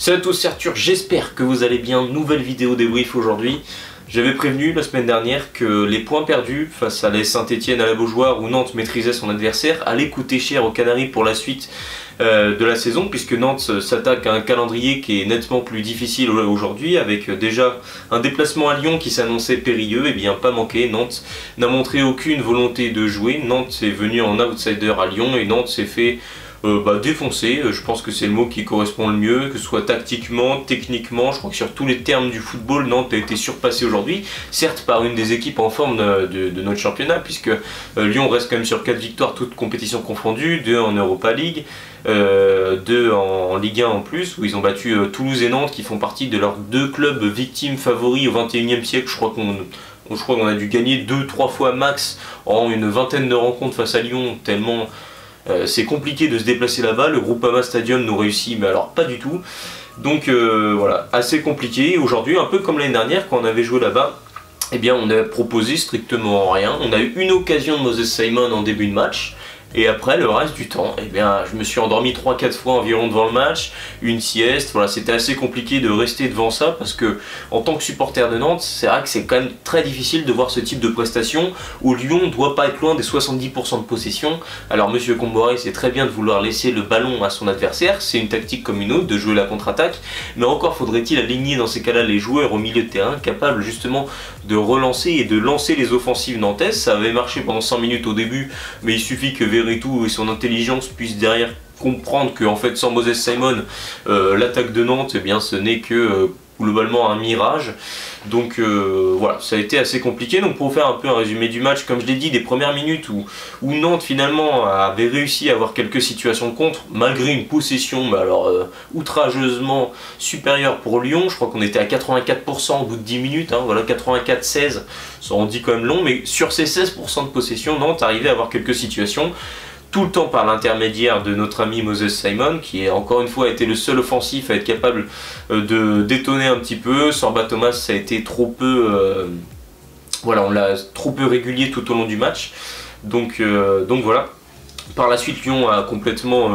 Salut à tous, c'est Arthur, j'espère que vous allez bien. Nouvelle vidéo débrief aujourd'hui. J'avais prévenu la semaine dernière que les points perdus face à l'AS Saint-Etienne, à la Beaujoire, où Nantes maîtrisait son adversaire, allaient coûter cher aux Canaries pour la suite de la saison, puisque Nantes s'attaque à un calendrier qui est nettement plus difficile aujourd'hui, avec déjà un déplacement à Lyon qui s'annonçait périlleux. Et bien pas manqué, Nantes n'a montré aucune volonté de jouer. Nantes est venu en outsider à Lyon et Nantes s'est fait défoncer. Je pense que c'est le mot qui correspond le mieux, que ce soit tactiquement, techniquement. Je crois que sur tous les termes du football, Nantes a été surpassé aujourd'hui, certes par une des équipes en forme de notre championnat, puisque Lyon reste quand même sur 4 victoires, toutes compétitions confondues, 2 en Europa League, 2 en Ligue 1 en plus, où ils ont battu Toulouse et Nantes, qui font partie de leurs 2 clubs victimes favoris au XXIe siècle. Je crois qu'on a dû gagner 2-3 fois max en une vingtaine de rencontres face à Lyon, tellement c'est compliqué de se déplacer là-bas. Le Groupama Stadium nous réussit, mais alors pas du tout. Donc voilà, assez compliqué. Aujourd'hui, un peu comme l'année dernière, quand on avait joué là-bas, eh bien on a proposé strictement rien. On a eu une occasion de Moses Simon en début de match. Et après, le reste du temps, eh bien, je me suis endormi 3-4 fois environ devant le match, une sieste. Voilà, c'était assez compliqué de rester devant ça parce que, en tant que supporter de Nantes, c'est vrai que c'est quand même très difficile de voir ce type de prestation où Lyon ne doit pas être loin des 70% de possession. Alors, Monsieur Comboiré, c'est très bien de vouloir laisser le ballon à son adversaire, c'est une tactique comme une autre de jouer la contre-attaque, mais encore faudrait-il aligner dans ces cas-là les joueurs au milieu de terrain capables justement de relancer et de lancer les offensives nantaises. Ça avait marché pendant 100 minutes au début, mais il suffit que Veretout et son intelligence puissent derrière comprendre que en fait sans Moses Simon l'attaque de Nantes, eh bien ce n'est que globalement un mirage. Donc voilà, ça a été assez compliqué. Donc pour faire un peu un résumé du match, comme je l'ai dit, des premières minutes où Nantes finalement avait réussi à avoir quelques situations de contre, malgré une possession outrageusement supérieure pour Lyon. Je crois qu'on était à 84% au bout de 10 minutes, hein, voilà, 84-16, ça en dit quand même long, mais sur ces 16% de possession, Nantes arrivait à avoir quelques situations. Tout le temps par l'intermédiaire de notre ami Moses Simon, qui est encore une fois été le seul offensif à être capable de détonner un petit peu. Sorba Thomas, ça a été trop peu, voilà, on l'a trop peu régulier tout au long du match. Donc voilà. Par la suite, Lyon a complètement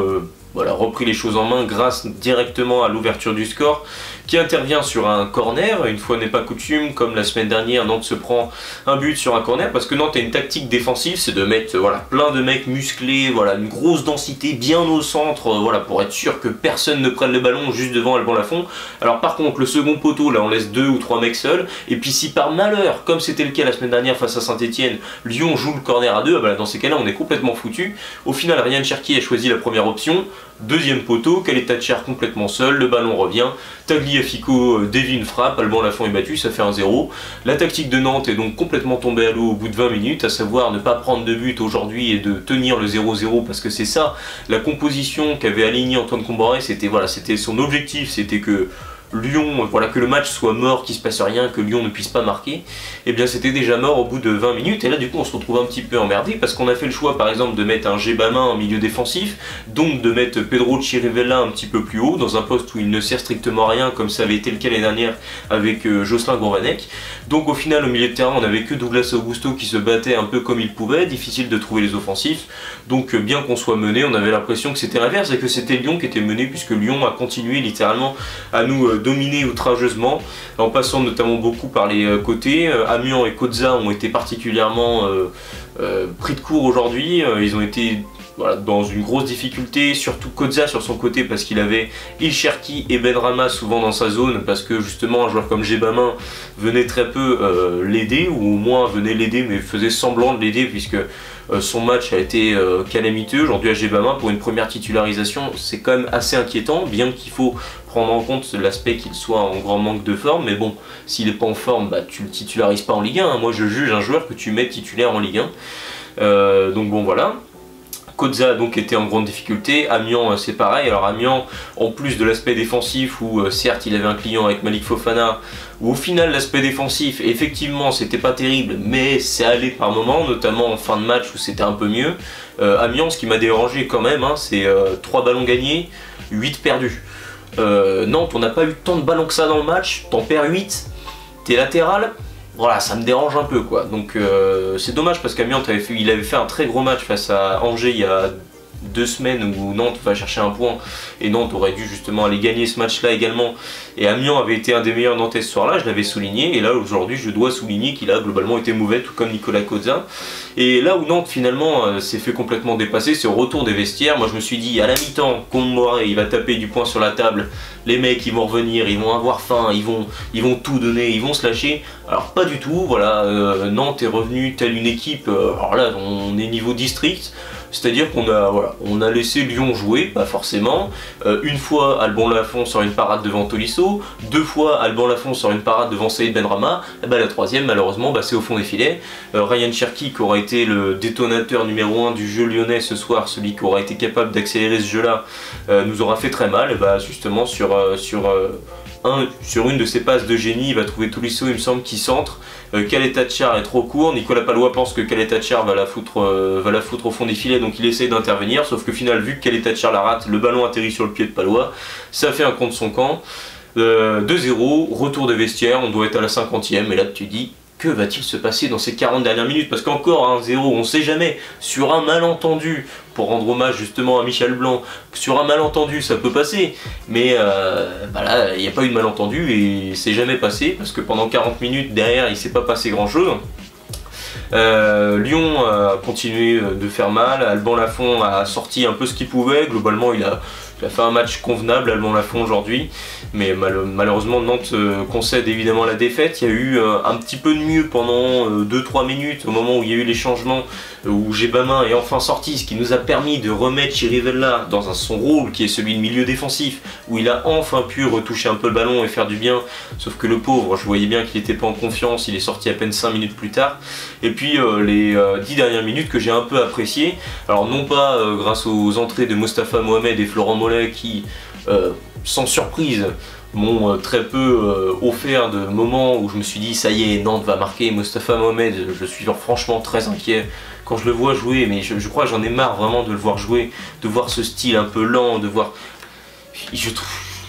repris les choses en main grâce directement à l'ouverture du score, qui intervient sur un corner. Une fois n'est pas coutume, comme la semaine dernière, Nantes se prend un but sur un corner, parce que Nantes a une tactique défensive, c'est de mettre plein de mecs musclés, une grosse densité bien au centre, pour être sûr que personne ne prenne le ballon juste devant Alban Lafont. Alors par contre, le second poteau, là on laisse 2 ou 3 mecs seuls, et puis si par malheur, comme c'était le cas la semaine dernière face à Saint-Etienne, Lyon joue le corner à 2, dans ces cas-là on est complètement foutu. Au final, Ryan Cherki a choisi la première option. Deuxième poteau, Kaletacher complètement seul, le ballon revient, Tagliafico dévie une frappe, Alban Lafont est battu, ça fait 1-0. La tactique de Nantes est donc complètement tombée à l'eau au bout de 20 minutes, à savoir ne pas prendre de but aujourd'hui et de tenir le 0-0, parce que c'est ça, la composition qu'avait alignée Antoine Comboiré, c'était son objectif, c'était que Lyon, que le match soit mort, qu'il se passe rien, que Lyon ne puisse pas marquer. Et bien c'était déjà mort au bout de 20 minutes, et là du coup on se retrouve un petit peu emmerdé, parce qu'on a fait le choix par exemple de mettre un Gebama en milieu défensif, donc de mettre Pedro Chirivella un petit peu plus haut, dans un poste où il ne sert strictement à rien, comme ça avait été le cas l'année dernière avec Jocelyn Gourvanec. Donc au final au milieu de terrain on n'avait que Douglas Augusto qui se battait un peu comme il pouvait, difficile de trouver les offensifs. Donc bien qu'on soit mené, on avait l'impression que c'était l'inverse, et que c'était Lyon qui était mené, puisque Lyon a continué littéralement à nous dominé outrageusement, en passant notamment beaucoup par les côtés. Amiens et Kozza ont été particulièrement pris de court aujourd'hui. Ils ont été dans une grosse difficulté, surtout Kozza sur son côté, parce qu'il avait Il Cherki et Benrahma souvent dans sa zone, parce que justement un joueur comme Gebama venait très peu l'aider, ou au moins venait l'aider mais faisait semblant de l'aider, puisque son match a été calamiteux. Aujourd'hui à Gebama, pour une première titularisation, c'est quand même assez inquiétant, bien qu'il faut prendre en compte l'aspect qu'il soit en grand manque de forme, mais bon, s'il n'est pas en forme, tu le titularises pas en Ligue 1, hein. Moi je juge un joueur que tu mets titulaire en Ligue 1. Donc bon voilà. Kozza donc était en grande difficulté, Amiens c'est pareil. Alors Amiens, en plus de l'aspect défensif où certes il avait un client avec Malik Fofana, où au final l'aspect défensif effectivement c'était pas terrible, mais c'est allé par moments, notamment en fin de match où c'était un peu mieux. Amiens, ce qui m'a dérangé quand même, hein, c'est 3 ballons gagnés, 8 perdus. Nantes, on n'a pas eu tant de ballons que ça dans le match, t'en perds 8, t'es latéral. Voilà, ça me dérange un peu quoi. Donc c'est dommage, parce qu'Amiens il avait fait un très gros match face à Angers il y a 2 semaines où Nantes va chercher un point et Nantes aurait dû justement aller gagner ce match là également, et Amiens avait été un des meilleurs Nantais ce soir là, je l'avais souligné, et là aujourd'hui je dois souligner qu'il a globalement été mauvais, tout comme Nicolas Cozza. Et là où Nantes finalement s'est fait complètement dépasser, c'est au retour des vestiaires. Moi je me suis dit à la mi-temps, Comboiré il va taper du poing sur la table, les mecs ils vont revenir, ils vont avoir faim, ils vont tout donner, ils vont se lâcher. Alors pas du tout, voilà, Nantes est revenu telle une équipe, alors là on est niveau district, c'est-à-dire qu'on a, voilà, on a laissé Lyon jouer, pas forcément. Une fois Alban Lafont sort une parade devant Tolisso, 2 fois Alban Lafont sort une parade devant Saïd Benrahma, et bah, la troisième malheureusement bah, c'est au fond des filets. Ryan Cherki qui aura été le détonateur numéro 1 du jeu lyonnais ce soir, celui qui aura été capable d'accélérer ce jeu là, nous aura fait très mal, et bah, justement sur une de ses passes de génie, il va trouver Tolisso, il me semble, qui centre. Khaled Tchar est trop court, Nicolas Palois pense que Khaled Tchar va la foutre au fond des filets, donc il essaie d'intervenir, sauf que final, vu que Khaled Tchar la rate, le ballon atterrit sur le pied de Palois, ça fait un contre son camp. 2-0, retour des vestiaires, on doit être à la 50e, et là tu dis, que va-t-il se passer dans ces 40 dernières minutes? Parce qu'encore 1-0, on sait jamais, sur un malentendu, pour rendre hommage justement à Michel Blanc, sur un malentendu ça peut passer, mais bah là il n'y a pas eu de malentendu et c'est jamais passé, parce que pendant 40 minutes derrière il s'est pas passé grand chose. Lyon a continué de faire mal, Alban Lafont a sorti un peu ce qu'il pouvait, globalement il a fait un match convenable, Alban Lafont aujourd'hui, mais malheureusement Nantes concède évidemment la défaite. Il y a eu un petit peu de mieux pendant 2-3 minutes au moment où il y a eu les changements, où Gébamin est enfin sorti, ce qui nous a permis de remettre Chirivella dans son rôle qui est celui de milieu défensif, où il a enfin pu retoucher un peu le ballon et faire du bien, sauf que le pauvre, je voyais bien qu'il n'était pas en confiance, il est sorti à peine 5 minutes plus tard. Et puis les 10 dernières minutes que j'ai un peu appréciées, alors non pas grâce aux entrées de Mostafa Mohamed et Florent Mollet qui, sans surprise, m'ont très peu offert de moments où je me suis dit ça y est, Nantes va marquer. Mostafa Mohamed, je suis franchement très inquiet quand je le vois jouer, mais je crois que j'en ai marre vraiment de le voir jouer, de voir ce style un peu lent, de voir...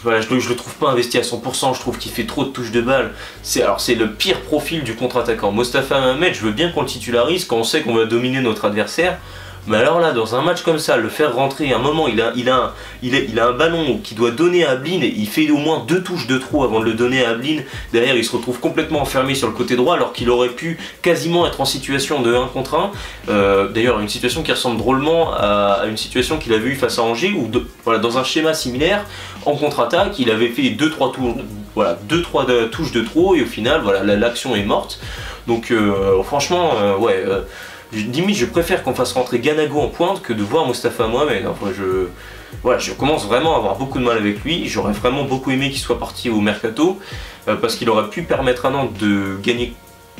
Voilà, je le trouve pas investi à 100%, je trouve qu'il fait trop de touches de balle. C'est le pire profil du contre-attaquant. Mostafa Mohamed, je veux bien qu'on le titularise quand on sait qu'on va dominer notre adversaire. Mais alors là, dans un match comme ça, le faire rentrer, à un moment, il a un ballon qui doit donner à Ablin, et il fait au moins 2 touches de trop avant de le donner à Ablin. Derrière, il se retrouve complètement enfermé sur le côté droit, alors qu'il aurait pu quasiment être en situation de 1 contre 1. D'ailleurs, une situation qui ressemble drôlement à une situation qu'il avait eue face à Angers, où voilà, dans un schéma similaire, en contre-attaque, il avait fait 2-3 tours, voilà, 2-3 touches de trop, et au final, voilà, l'action est morte. Donc franchement, ouais... limite je préfère qu'on fasse rentrer Ganago en pointe que de voir Mostafa Mohamed. Enfin, je commence vraiment à avoir beaucoup de mal avec lui. J'aurais vraiment beaucoup aimé qu'il soit parti au mercato, parce qu'il aurait pu permettre à Nantes de gagner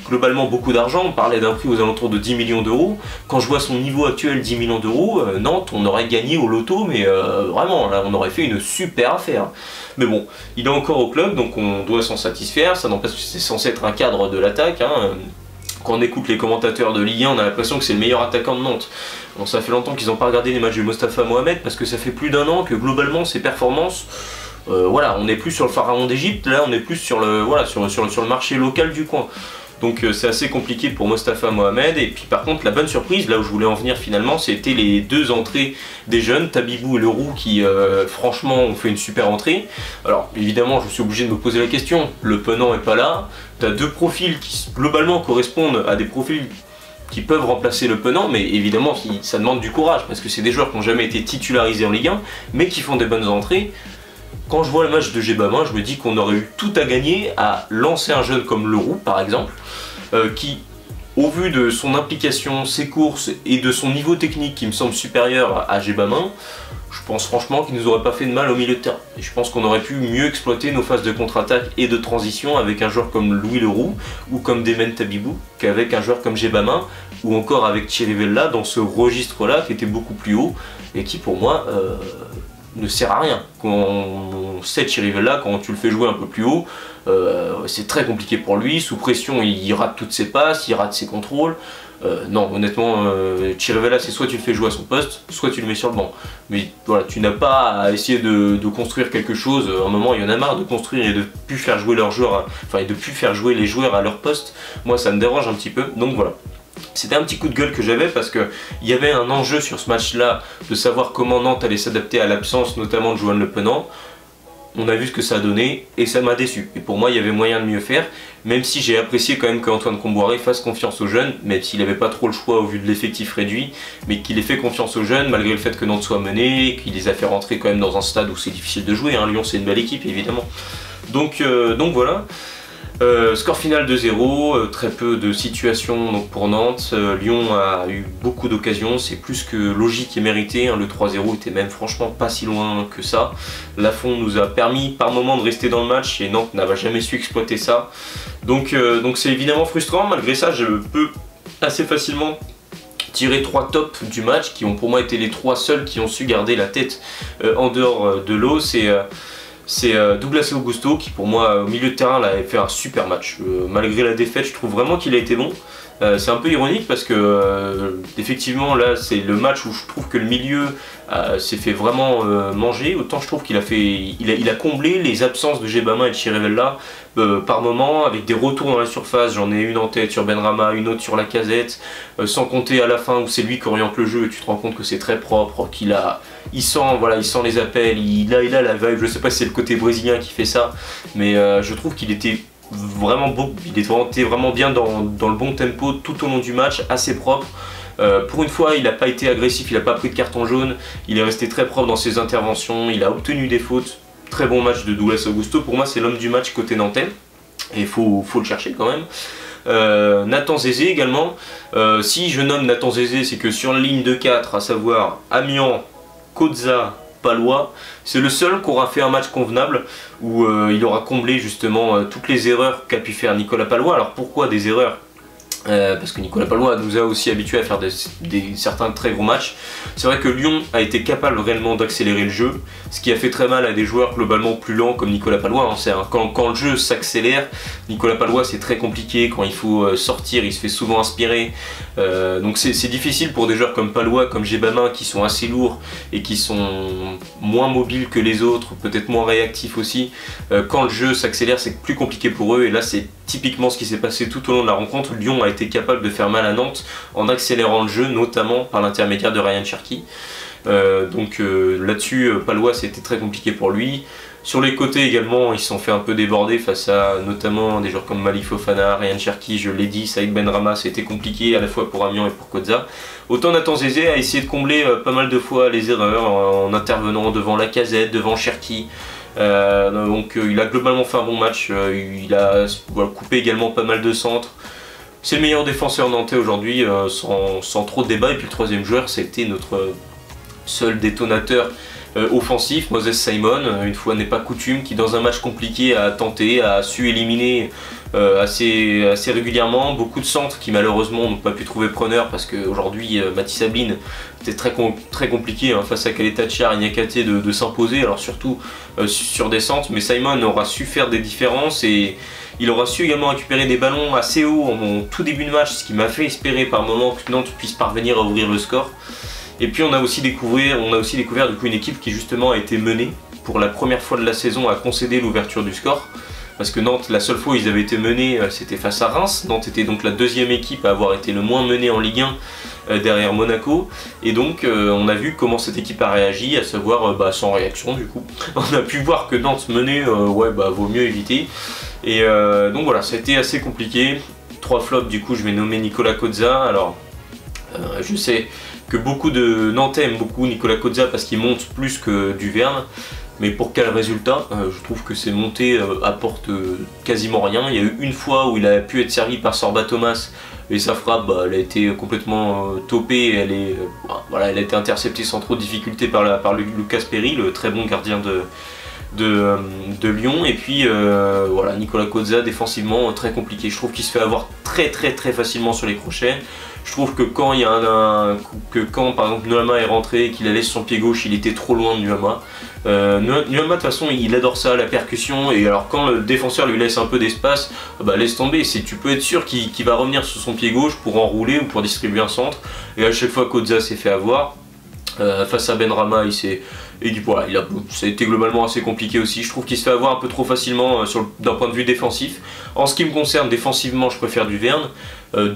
globalement beaucoup d'argent. On parlait d'un prix aux alentours de 10 millions d'euros. Quand je vois son niveau actuel, 10 millions d'euros, Nantes on aurait gagné au loto, mais vraiment là on aurait fait une super affaire. Mais bon, il est encore au club, donc on doit s'en satisfaire. Ça n'empêche que c'est censé être un cadre de l'attaque, hein. Quand on écoute les commentateurs de Ligue 1, on a l'impression que c'est le meilleur attaquant de Nantes. Bon, ça fait longtemps qu'ils n'ont pas regardé les matchs de Mostafa Mohamed, parce que ça fait plus d'1 an que globalement ses performances, voilà, on n'est plus sur le pharaon d'Égypte, là on est plus sur le, voilà, sur le marché local du coin. Donc c'est assez compliqué pour Mostafa Mohamed. Et puis par contre la bonne surprise, là où je voulais en venir finalement, c'était les 2 entrées des jeunes, Tabibou et Leroux, qui franchement ont fait une super entrée. Alors évidemment je suis obligé de me poser la question, Le Penant est pas là, tu as 2 profils qui globalement correspondent à des profils qui peuvent remplacer Le Penant, mais évidemment ça demande du courage, parce que c'est des joueurs qui n'ont jamais été titularisés en Ligue 1, mais qui font des bonnes entrées. Quand je vois le match de Gébamin, je me dis qu'on aurait eu tout à gagner à lancer un jeune comme Leroux par exemple, qui, au vu de son implication, ses courses et de son niveau technique qui me semble supérieur à Gébamin, je pense franchement qu'il nous aurait pas fait de mal au milieu de terrain. Et je pense qu'on aurait pu mieux exploiter nos phases de contre-attaque et de transition avec un joueur comme Louis Leroux ou comme Demen Tabibou qu'avec un joueur comme Gébamin ou encore avec Chirivella dans ce registre-là qui était beaucoup plus haut et qui pour moi ne sert à rien. Quand on sait Chirivella, quand tu le fais jouer un peu plus haut, c'est très compliqué pour lui. Sous pression, il rate toutes ses passes, il rate ses contrôles. Non, honnêtement, Chirivella, c'est soit tu le fais jouer à son poste, soit tu le mets sur le banc. Mais voilà, tu n'as pas à essayer de construire quelque chose. À un moment, il y en a marre de construire et de plus faire jouer leurs joueurs, enfin, et de plus faire jouer les joueurs à leur poste. Moi, ça me dérange un petit peu. Donc voilà. C'était un petit coup de gueule que j'avais parce qu'il y avait un enjeu sur ce match-là de savoir comment Nantes allait s'adapter à l'absence notamment de Johan Le Penant. On a vu ce que ça a donné et ça m'a déçu. Et pour moi, il y avait moyen de mieux faire, même si j'ai apprécié quand même qu'Antoine Kombouaré fasse confiance aux jeunes, même s'il n'avait pas trop le choix au vu de l'effectif réduit, mais qu'il ait fait confiance aux jeunes malgré le fait que Nantes soit mené, qu'il les a fait rentrer quand même dans un stade où c'est difficile de jouer. Hein. Lyon, c'est une belle équipe évidemment. Donc voilà. Score final 2-0, très peu de situations donc pour Nantes. Lyon a eu beaucoup d'occasions, c'est plus que logique et mérité. Hein. Le 3-0 était même franchement pas si loin que ça. Lafont nous a permis par moment de rester dans le match et Nantes n'avait jamais su exploiter ça. Donc c'est évidemment frustrant. Malgré ça, je peux assez facilement tirer 3 tops du match qui ont pour moi été les 3 seuls qui ont su garder la tête en dehors de l'eau. C'est Douglas Augusto qui pour moi au milieu de terrain là, avait fait un super match. Malgré la défaite, je trouve vraiment qu'il a été bon. C'est un peu ironique parce que effectivement là c'est le match où je trouve que le milieu s'est fait vraiment manger. Autant je trouve qu'il a comblé les absences de Djebama et de Chirivella par moment avec des retours dans la surface. J'en ai une en tête sur Benrahma, une autre sur Lacazette, sans compter à la fin où c'est lui qui oriente le jeu et tu te rends compte que c'est très propre, il sent les appels, il a la vibe. Je sais pas si c'est le côté brésilien qui fait ça, mais je trouve qu'il était vraiment beau, il était vraiment bien dans le bon tempo tout au long du match, assez propre. Pour une fois, il n'a pas été agressif, il n'a pas pris de carton jaune, il est resté très propre dans ses interventions, il a obtenu des fautes. Très bon match de Douglas Augusto, pour moi c'est l'homme du match côté nantais, et il faut le chercher quand même. Nathan Zézé également, si je nomme Nathan Zézé, c'est que sur la ligne de 4, à savoir Amiens, Kozza, Palois, c'est le seul qui aura fait un match convenable où il aura comblé justement toutes les erreurs qu'a pu faire Nicolas Palois. Alors pourquoi des erreurs ? Parce que Nicolas Palois nous a aussi habitués à faire certains très gros matchs. C'est vrai que Lyon a été capable réellement d'accélérer le jeu, ce qui a fait très mal à des joueurs globalement plus lents comme Nicolas Palois. Hein. Quand le jeu s'accélère, Nicolas Palois c'est très compliqué, quand il faut sortir il se fait souvent inspirer. Donc c'est difficile pour des joueurs comme Palois, comme Djebama qui sont assez lourds et qui sont moins mobiles que les autres, peut-être moins réactifs aussi. Quand le jeu s'accélère c'est plus compliqué pour eux et là c'est typiquement ce qui s'est passé tout au long de la rencontre. Lyon a été capable de faire mal à Nantes en accélérant le jeu, notamment par l'intermédiaire de Ryan Cherki. Là-dessus, Palois c'était très compliqué pour lui. Sur les côtés également, ils se sont fait un peu déborder face à notamment des joueurs comme Malik Fofana, Ryan Cherki, je l'ai dit, Saïd Benrahma, c'était compliqué à la fois pour Amiens et pour Kozza. Autant Nathan Zézé a essayé de combler pas mal de fois les erreurs en intervenant devant Lacazette, devant Cherki. Il a globalement fait un bon match, il a coupé également pas mal de centres. C'est le meilleur défenseur nantais aujourd'hui, sans trop de débat. Et puis le troisième joueur, c'était notre seul détonateur offensif, Moses Simon, une fois n'est pas coutume, qui dans un match compliqué a tenté, a su éliminer assez régulièrement, beaucoup de centres qui malheureusement n'ont pas pu trouver preneur parce qu'aujourd'hui Mathis Ablin c'était très compliqué hein, face à Kaletachar et Niakate de s'imposer, alors surtout sur des centres, mais Simon aura su faire des différences et il aura su également récupérer des ballons assez hauts en tout début de match, ce qui m'a fait espérer par moment que Nantes puisse parvenir à ouvrir le score. Et puis on a aussi découvert du coup une équipe qui justement a été menée pour la première fois de la saison à concéder l'ouverture du score. Parce que Nantes, la seule fois où ils avaient été menés, c'était face à Reims. Nantes était donc la deuxième équipe à avoir été le moins menée en Ligue 1 derrière Monaco. Et donc on a vu comment cette équipe a réagi, à savoir sans réaction du coup. On a pu voir que Nantes menait, vaut mieux éviter. Et donc voilà, ça a été assez compliqué. 3 flops du coup, je vais nommer Nicolas Kozza. Alors je sais que beaucoup de Nantais aiment beaucoup Nicolas Kozza parce qu'il monte plus que Duverne. Mais pour quel résultat? Je trouve que ces montées apportent quasiment rien. Il y a eu une fois où il a pu être servi par Sorba Thomas et sa frappe elle a été complètement topée. Elle a été interceptée sans trop de difficulté par Lucas Perry, le très bon gardien de Lyon. Et puis Nicolas Kozza défensivement très compliqué. Je trouve qu'il se fait avoir très facilement sur les crochets. Je trouve que quand par exemple Nuama est rentré et qu'il a laissé son pied gauche, il était trop loin de Nuama. Nuama de toute façon il adore ça, la percussion, et alors quand le défenseur lui laisse un peu d'espace, laisse tomber, tu peux être sûr qu'il va revenir sur son pied gauche pour enrouler ou pour distribuer un centre. Et à chaque fois Kozza s'est fait avoir. Face à Benrahma, il Et voilà, ça a été globalement assez compliqué aussi. Je trouve qu'il se fait avoir un peu trop facilement d'un point de vue défensif. En ce qui me concerne, défensivement, je préfère Duverne.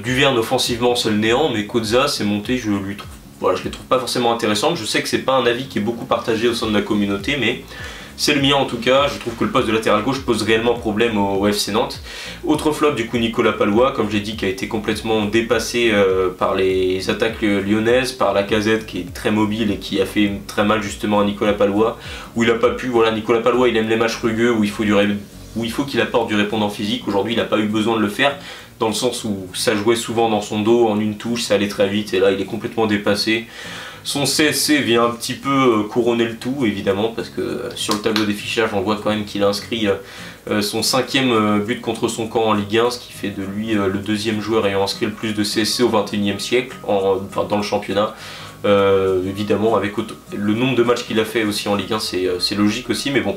Duverne, offensivement, c'est le néant, mais Koza, c'est monté, je les trouve pas forcément intéressantes. Je sais que c'est pas un avis qui est beaucoup partagé au sein de la communauté, mais c'est le mien en tout cas. Je trouve que le poste de latéral gauche pose réellement problème au FC Nantes. Autre flop, du coup, Nicolas Pallois, comme j'ai dit, qui a été complètement dépassé par les attaques lyonnaises, par Lacazette qui est très mobile et qui a fait très mal justement à Nicolas Pallois, où il a pas pu. Voilà, Nicolas Pallois, il aime les matchs rugueux où il faut qu'il apporte du répondant physique. Aujourd'hui, il n'a pas eu besoin de le faire, dans le sens où ça jouait souvent dans son dos, en une touche, ça allait très vite, et là il est complètement dépassé. Son CSC vient un petit peu couronner le tout, évidemment, parce que sur le tableau des fichages, on voit quand même qu'il a inscrit son 5e but contre son camp en Ligue 1, ce qui fait de lui le 2e joueur ayant inscrit le plus de CSC au 21e siècle, dans le championnat. Évidemment, avec le nombre de matchs qu'il a fait aussi en Ligue 1, c'est logique aussi, mais bon.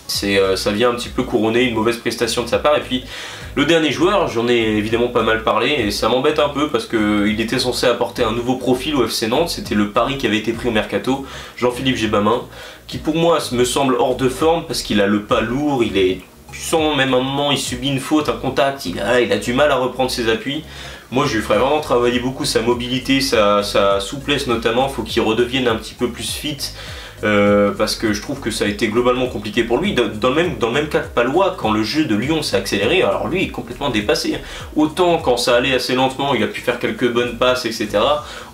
Ça vient un petit peu couronner une mauvaise prestation de sa part. Et puis le dernier joueur, j'en ai évidemment pas mal parlé et ça m'embête un peu parce qu'il était censé apporter un nouveau profil au FC Nantes. C'était le pari qui avait été pris au mercato, Jean-Philippe Gbamin, qui pour moi me semble hors de forme parce qu'il a le pas lourd, il est puissant, même à un moment il subit une faute, un contact, il a du mal à reprendre ses appuis. Moi je lui ferais vraiment travailler beaucoup sa mobilité, sa souplesse notamment. Il faut qu'il redevienne un petit peu plus fit. Parce que je trouve que ça a été globalement compliqué pour lui. Dans le même cas que Pallois, quand le jeu de Lyon s'est accéléré, alors lui il est complètement dépassé. Autant quand ça allait assez lentement, il a pu faire quelques bonnes passes, etc.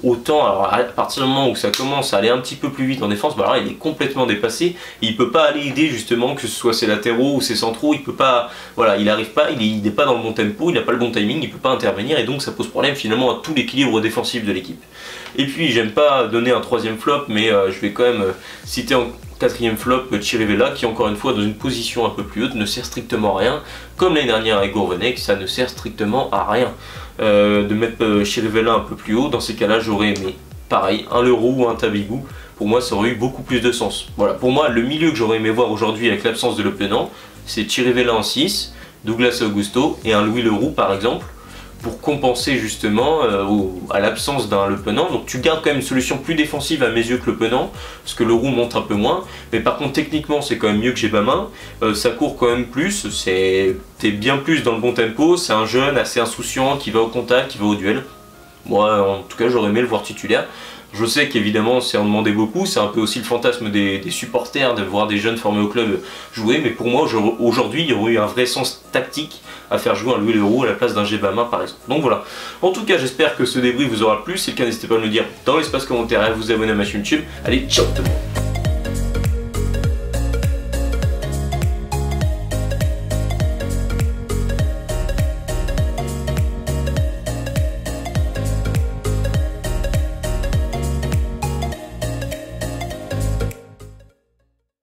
Autant alors à partir du moment où ça commence à aller un petit peu plus vite en défense, bah alors il est complètement dépassé. Et il peut pas aller aider justement, que ce soit ses latéraux ou ses centraux, il peut pas, voilà, il arrive pas, il n'est pas dans le bon tempo, il n'a pas le bon timing, il peut pas intervenir et donc ça pose problème finalement à tout l'équilibre défensif de l'équipe. Et puis j'aime pas donner un 3e flop, mais je vais quand même citer en 4e flop Chirivella, qui encore une fois dans une position un peu plus haute ne sert strictement à rien, comme l'année dernière avec Gourvenec, ça ne sert strictement à rien de mettre Chirivella un peu plus haut. Dans ces cas-là, j'aurais aimé pareil un Leroux ou un Tabigou. Pour moi, ça aurait eu beaucoup plus de sens. Voilà, pour moi, le milieu que j'aurais aimé voir aujourd'hui avec l'absence de Le Penant, c'est Chirivella en 6, Douglas Augusto et un Louis Leroux par exemple, pour compenser justement à l'absence d'un Le Penant. Donc tu gardes quand même une solution plus défensive à mes yeux que Le Penant, parce que Leroux monte un peu moins, mais par contre techniquement c'est quand même mieux que Gbamin, ça court quand même plus, t'es bien plus dans le bon tempo, c'est un jeune assez insouciant qui va au contact, qui va au duel. Moi en tout cas j'aurais aimé le voir titulaire. Je sais qu'évidemment c'est en demander beaucoup, c'est un peu aussi le fantasme des supporters de voir des jeunes formés au club jouer, mais pour moi aujourd'hui il y aurait eu un vrai sens tactique à faire jouer un Louis Leroux à la place d'un Gbamin par exemple. Donc voilà, en tout cas j'espère que ce débrief vous aura plu, si c'est le cas n'hésitez pas à me le dire dans l'espace commentaire et à vous abonner à ma chaîne YouTube. Allez, ciao tout le monde.